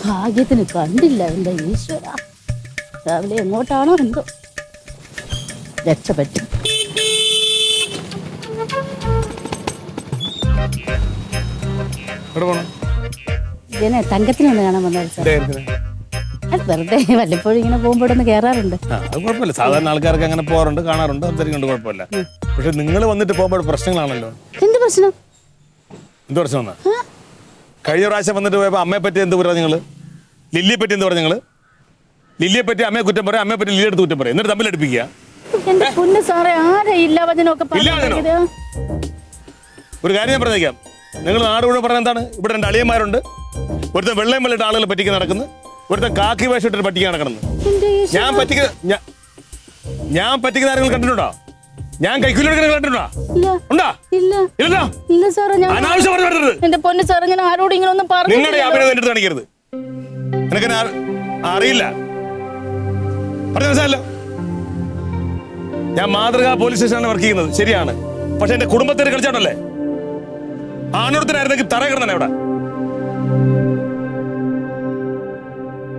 ഭാഗ്യത്തിന് കണ്ടില്ല. എന്റെ ഈശ്വര, രാവിലെ എങ്ങോട്ടാണോ എന്തോ രക്ഷപ്പെട്ടു. ഇതിനെ തങ്കത്തിനൊന്ന് കാണാൻ വന്നാൽ സാർ. വെറുതെ വല്ലപ്പോഴും ഇങ്ങനെ പോകുമ്പോൾ ഒന്ന് കയറാറുണ്ട്. അത് കുഴപ്പമില്ല, സാധാരണ ആൾക്കാർക്ക് അങ്ങനെ പോകാറുണ്ട്, കാണാറുണ്ട്, സംസാരിക്കുന്നുണ്ട്, കുഴപ്പമില്ല. പക്ഷെ നിങ്ങൾ വന്നിട്ട് പോകുമ്പോൾ പ്രശ്നങ്ങളാണല്ലോ. എന്ത് പ്രശ്നം? എന്ത് പ്രശ്നം എന്നാ? കഴിഞ്ഞ പ്രാവശ്യം വന്നിട്ട് പോയപ്പോ അമ്മയെ പറ്റി എന്ത് പറയാ നിങ്ങള്? ലില്ലിയെ പറ്റി എന്ത് പറയാ നിങ്ങള്? ലില്ലിയെ പറ്റി അമ്മയെ കുറ്റം പറയാം, അമ്മയെ പറ്റി ലില്ലിയെ എടുത്ത് കുറ്റം പറയാം, എന്നിട്ട് തമ്മിൽ അടുപ്പിക്കുക. എന്റെ പൊന്ന് സാറേ, ആരാ ഇല്ലാവചനൊക്കെ ഒരു കാര്യം ഞാൻ പറഞ്ഞേക്കാം. നിങ്ങൾ നാട് മുഴുവൻ പറഞ്ഞ എന്താണ്? ഇവിടെ 2 അളിയന്മാരുണ്ട്, ഒരുത്തൻ വെള്ളയും വെള്ളിട്ട് ആളുകൾ പറ്റിക്കാൻ നടക്കുന്നു, ഒരുത്തൻ കാക്കി വേഷം ഇട്ടിട്ട് പറ്റിക്കാൻ നടക്കുന്നു. ഞാൻ പറ്റിക്കുന്ന ആരെങ്കിലും കണ്ടിട്ടുണ്ടോ? ഞാൻ കൈക്കൂലി കണ്ടിട്ടുണ്ടോ? ഉണ്ടോ? ഇല്ല സാറേ. എന്റെ പൊന്ന് സാറേ, ഞാൻ ആരോടും ഇങ്ങനെ ഒന്നും പറഞ്ഞു. നിങ്ങളുടെ അഭിനയം എന്റെ അടുത്ത് കാണിക്കരുത്. എനിക്ക് അറിയില്ല, പറഞ്ഞു മനസ്സിലല്ലോ. ഞാൻ മാതൃകാ പോലീസ് സ്റ്റേഷനിലാണ് വർക്ക് ചെയ്യുന്നത്, ശരിയാണ്. പക്ഷെ എന്റെ കുടുംബത്തിന് കളിച്ചാണല്ലേ. ആണോടത്തിനായിരുന്നെങ്കിൽ തറ കിടന്നെ ഇവിടെ.